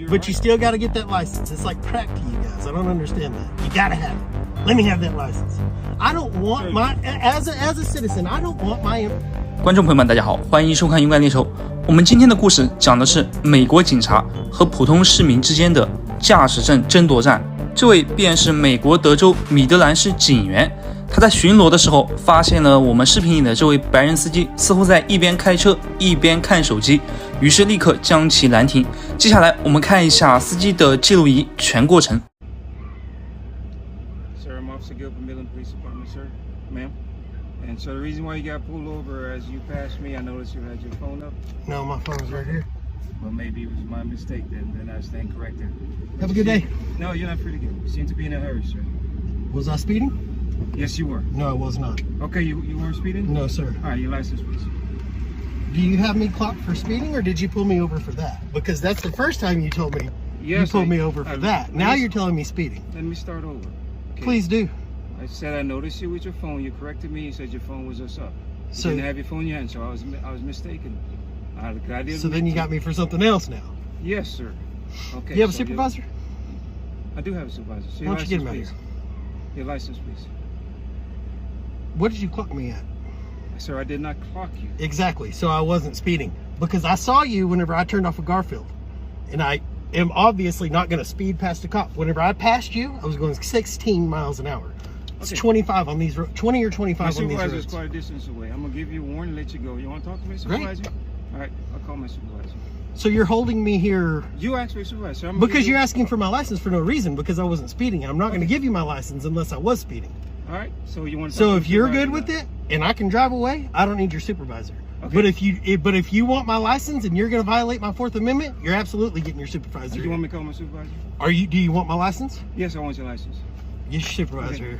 you're But right. you still got to get that license. It's like crack to you guys. I don't understand that. You got to have it. Let me have that license. I don't want my as a citizen. I don't want my. 观众朋友们，大家好，欢迎收看《勇敢猎手》。我们今天的故事讲的是美国警察和普通市民之间的驾驶证争夺战。这位便是美国德州米德兰市警员，他在巡逻的时候发现了我们视频里的这位白人司机似乎在一边开车一边看手机，于是立刻将其拦停。接下来我们看一下司机的记录仪全过程。Sir, I'm Officer Gilbert Midland Police Department, sir. Ma'am. And so the reason why you got pulled over as you passed me, I noticed you had your phone up. No, my phone's right here. Well, maybe it was my mistake then I stand corrected. Have a good day. No, you're not free to go. You seem to be in a hurry, sir. Was I speeding? Yes, you were. No, I was not. Okay, you weren't speeding? No, sir. All right, your license, please. Do you have me clocked for speeding, or did you pull me over for that? Because that's the first time you told me you pulled me over for that. Now you're telling me speeding. Let me start over. Okay. Please do. I said I noticed you with your phone. You corrected me. You said your phone was us up. You didn't have your phone in your hand, so I was mistaken. So then you got me for something else now. Yes, sir. Okay. You have a supervisor? I do have a supervisor. So Why don't you get him out here? Your license, please. What did you clock me at? Sir, I did not clock you. Exactly. So I wasn't speeding because I saw you whenever I turned off of Garfield, and I am obviously not going to speed past a cop. Whenever I passed you, I was going 16 miles an hour. It's 25 on these roads, 20 or 25 on these roads. My supervisor is quite a distance away. I'm going to give you a warning and let you go. You want to talk to my supervisor? Great. All right, I'll call my supervisor. So you're holding me here You asked for a supervisor. because you're asking for my license for no reason, because I wasn't speeding. I'm not going to give you my license unless I was speeding. All right, so you want to So if you're good with it and I can drive away, I don't need your supervisor. Okay. But if you want my license and you're going to violate my Fourth Amendment, you're absolutely getting your supervisor. Do you want me to call my supervisor? Do you want my license? Yes, I want your license. Get your supervisor here.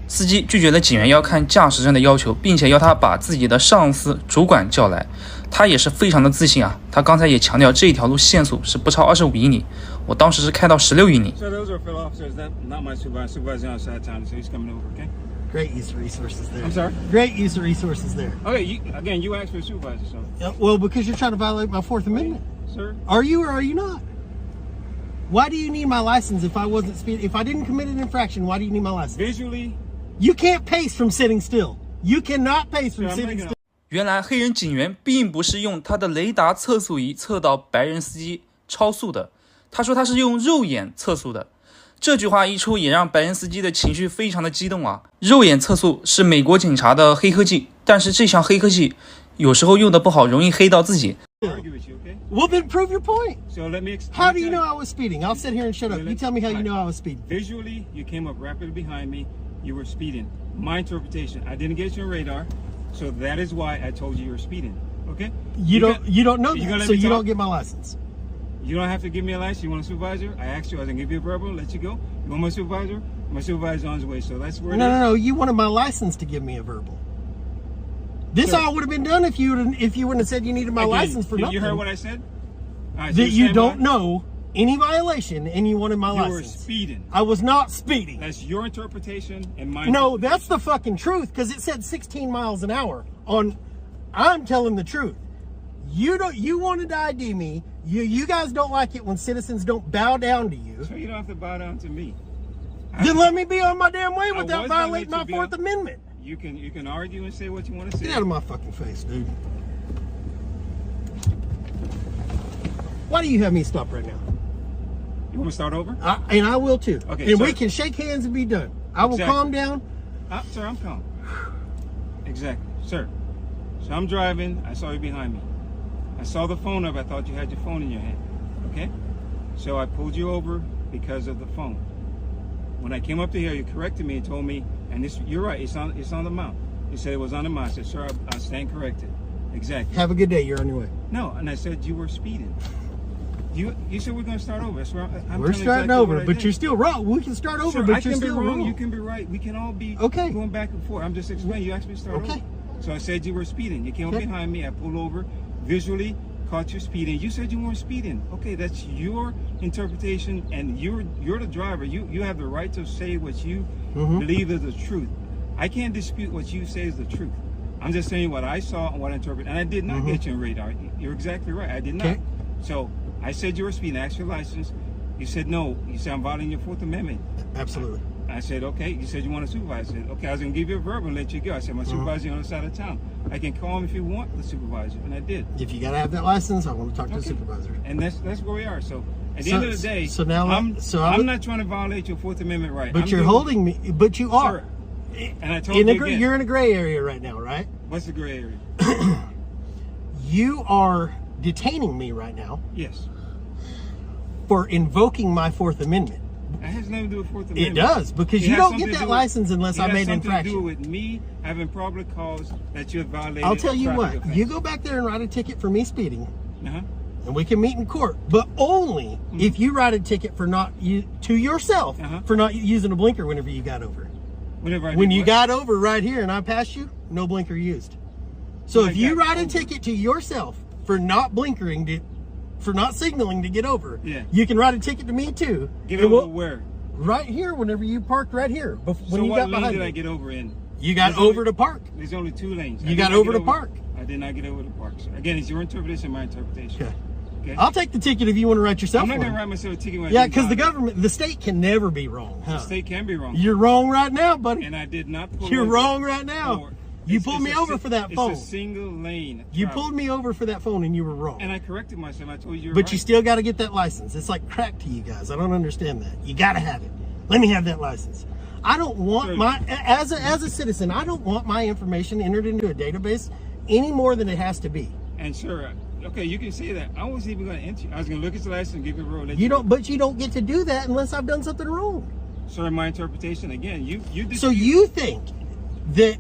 司机拒绝了警员要看驾驶证的要求，并且要他把自己的上司主管叫来。他也是非常的自信啊，他刚才也强调这条路限速是不超25英里，我当时是开到16英里。 So those are fellow officers. That not my supervisor. Supervisor outside town, so he's coming over. Okay. Great use of resources there. I'm sorry. Great use of resources there. Okay. You asked for a supervisor, so. Well, because you're trying to violate my Fourth Amendment. Sir. Are you or are you not? Why do you need my license if I wasn't speeding? If I didn't commit an infraction, why do you need my license? Visually. You can't pace from sitting still. You cannot pace from sitting still. 原来黑人警员并不是用他的雷达测速仪测到白人司机超速的，他说他是用肉眼测速的。这句话一出，也让白人司机的情绪非常的激动啊！肉眼测速是美国警察的黑科技，但是这项黑科技有时候用的不好，容易黑到自己。Well, then prove your point. So let me. How do you know I was speeding? I'll sit here and shut up. You tell me how you know I was speeding. Visually, you came up rapidly behind me. You were speeding. My interpretation. I didn't get your radar, so that is why I told you you were speeding. Okay? You don't know that, so you don't get my license. You don't have to give me a license. You want a supervisor? I asked you. I was gonna give you a verbal. Let you go. You want my supervisor? My supervisor's on his way. So that's where. No. You wanted my license to give me a verbal. This all would have been done if you wouldn't have said you needed my license for nothing. You heard what I said? Right, that you don't know any violation and you wanted my license. You were speeding. I was not speeding. That's your interpretation and my. No, that's the fucking truth, because it said 16 miles an hour on. I'm telling the truth. You wanted to ID me. You guys don't like it when citizens don't bow down to you. So you don't have to bow down to me. Then let me be on my damn way without violating my Fourth Amendment. You can argue and say what you want to say. Get out of my fucking face, dude. Why do you have me stop right now? You want to start over? And I will too. Okay. And we can shake hands and be done. I will calm down. Sir, I'm calm. Exactly. Sir. So I'm driving. I saw you behind me. I saw the phone up. I thought you had your phone in your hand. Okay? So I pulled you over because of the phone. When I came up to here, you corrected me and told me, and you're right, it's on the mount. You said it was on the mount. I said, sir, I stand corrected. Exactly. Have a good day. You're on your way. No, and I said you were speeding. You said we're going to start over. That's where we're starting over, but you're still wrong. We can start over, but you're still wrong. You can be right. We can all be going back and forth. I'm just explaining. You asked me to start over. So I said you were speeding. You came up behind me. I pulled over. Visually caught you speeding. You said you weren't speeding. Okay, that's your interpretation, and you're the driver. You have the right to say what you believe is the truth. I can't dispute what you say is the truth. I'm just saying what I saw and what I interpret. And I did not get you on radar. You're exactly right. I did not. So I said you were speeding. I asked your license. You said no. You said I'm violating your Fourth Amendment. Absolutely. I said, okay. You said you want a supervisor. I said, okay, I was going to give you a verbal and let you go. I said, my supervisor's on the other side of town. I can call him if you want the supervisor. And I did. If you got to have that license, I want to talk to the supervisor. And that's where we are. So at the end of the day, so now I'm not trying to violate your Fourth Amendment right. But you're holding me. But you are. Sir, and I told you again, you're in a gray area right now, right? What's the gray area? You are detaining me right now. Yes. For invoking my Fourth Amendment. That has nothing to do with Fourth Amendment. It does, because you don't get that license unless I made an infraction. It has something to do with me having probable cause that you have violated. I'll tell you what, you go back there and write a ticket for me speeding, and we can meet in court, but only if you write a ticket for not to yourself for not using a blinker whenever you got over. When you got over right here and I passed you, no blinker used. So if you write a ticket to yourself for not blinkering, for not signaling to get over, you can write a ticket to me too. Get over where? Right here, whenever you parked right here. When you got behind me. So what lane did I get over in? You got over to park. There's only 2 lanes. You got over to park. I did not get over to park. So again, it's your interpretation, my interpretation. Okay. I'll take the ticket if you want to write yourself. I'm not going to write myself a ticket. Yeah, because the state can never be wrong. The state can be wrong. You're wrong right now, buddy. And I did not pull. You're wrong right now. You pulled me over for that phone. It's a single lane. You pulled me over for that phone and you were wrong. And I corrected myself. I told you. But you still got to get that license. It's like crack to you guys. I don't understand that. You got to have it. Let me have that license. I don't want as a citizen, I don't want my information entered into a database any more than it has to be. And sir, okay, you can say that. I wasn't even going to enter. I was going to look at the license and give you a road. But you don't get to do that unless I've done something wrong. Sir, my interpretation again. So you think that?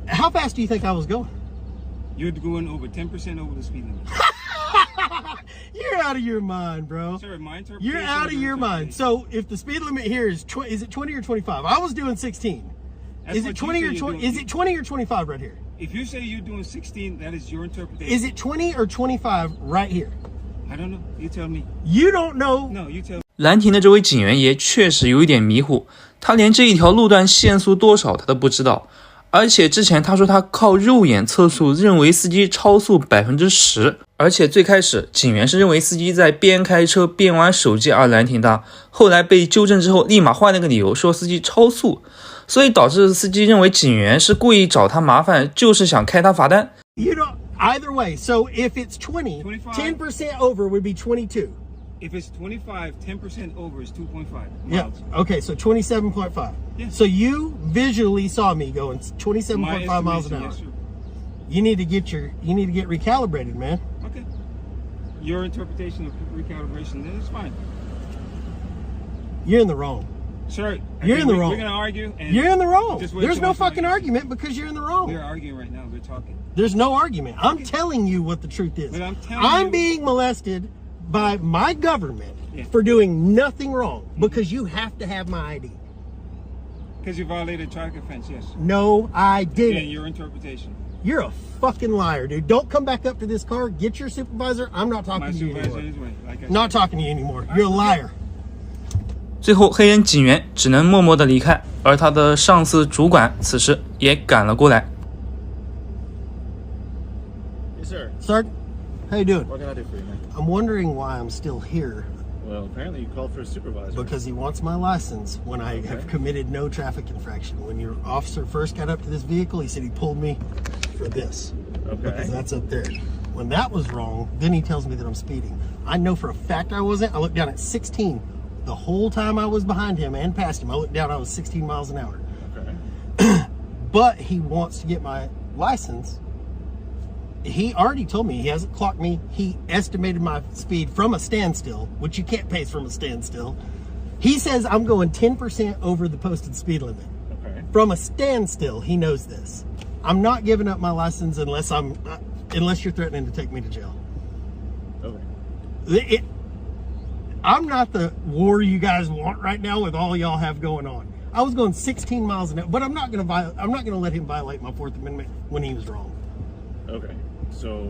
How fast do you think I was going? You're going over 10% over the speed limit. You're out of your mind, bro. Sir, my interpretation. You're out of your mind. So if the speed limit here is it 20 or 25? I was doing 16. Is it 20 or 20? Is it 20 or 25 right here? If you say you're doing 16, that is your interpretation. Is it 20 or 25 right here? I don't know. You tell me. You don't know. No, you tell me. 兰亭的这位警员爷确实有一点迷糊，他连这一条路段限速多少他都不知道。而且之前他说他靠肉眼测速认为司机超速 10%， 而且最开始警员是认为司机在边开车边玩手机而拦停他，后来被纠正之后立马换了个理由说司机超速，所以导致司机认为警员是故意找他麻烦，就是想开他罚单。 You don't either way. So if it's 20, 10% over would be 22. If it's 25, 10% over is 2.5 miles. Yeah. Okay, so 27.5. Yeah. So you visually saw me going 27.5 miles an hour. Yes, sir. You need to get recalibrated, man. Okay. Your interpretation of recalibration, then it's fine. You're in the wrong. Sir, you're in the wrong. We're going to argue. And you're in the wrong. There's no fucking argument because you're in the wrong. We're arguing right now. We're talking. There's no argument. I'm telling you what the truth is. But I'm being molested by my government for doing nothing wrong because you have to have my ID. Because you violated traffic offense, yes. No, I didn't. And your interpretation. You're a fucking liar, dude. Don't come back up to this car. Get your supervisor. I'm not talking to you anymore. Not talking to you anymore. You're a liar. 最后黑人警员只能默默地离开，而他的上司主管此时也赶了过来。 Yes, sir. Sergeant, how you doing? What can I do for you, man? I'm wondering why I'm still here. Well, apparently you called for a supervisor. Because he wants my license when I have committed no traffic infraction. When your officer first got up to this vehicle, he said he pulled me for this. Okay. Because that's up there. When that was wrong, then he tells me that I'm speeding. I know for a fact I wasn't. I looked down at 16. The whole time I was behind him and past him, I looked down, I was 16 miles an hour. Okay. But he wants to get my license. He already told me he hasn't clocked me. He estimated my speed from a standstill, which you can't pace from a standstill. He says I'm going 10% over the posted speed limit. Okay. From a standstill, he knows this. I'm not giving up my license unless you're threatening to take me to jail. Okay. I'm not the war you guys want right now with all y'all have going on. I was going 16 miles an hour, but I'm not going to let him violate my Fourth Amendment when he was wrong. Okay. So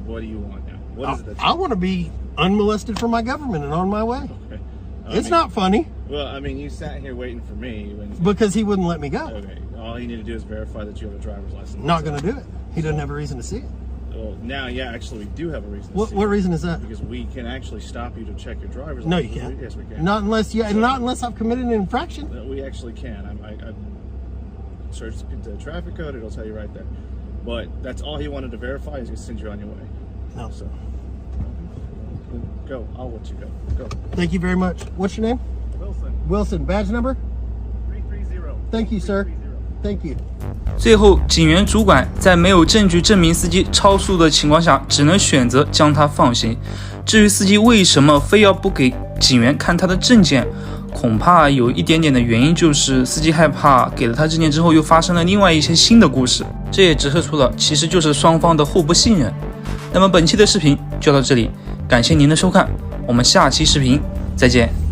what do you want now? What is it that I want to be unmolested from my government and on my way. Okay. It's not funny. Well, I mean, you sat here waiting for me. Because he wouldn't let me go. Okay. All you need to do is verify that you have a driver's license. Not going to do it. He doesn't have a reason to see it. Well, now, yeah, actually, we do have a reason. To What reason is that? Because we can actually stop you to check your driver's No, license. you can't. Yes, we can. Not unless I've committed an infraction. We actually can. I searched the traffic code. It'll tell you right there. But that's all he wanted to verify. He's going to send you on your way. No. So, go. I'll let you go. Go. Thank you very much. What's your name? Wilson. Wilson. Badge number? 330. Thank you, sir. Thank you. 最后，警员主管在没有证据证明司机超速的情况下，只能选择将他放行。至于司机为什么非要不给警员看他的证件，恐怕有一点点的原因就是司机害怕给了他证件之后又发生了另外一些新的故事，这也折射出了其实就是双方的互不信任。那么本期的视频就到这里，感谢您的收看，我们下期视频再见。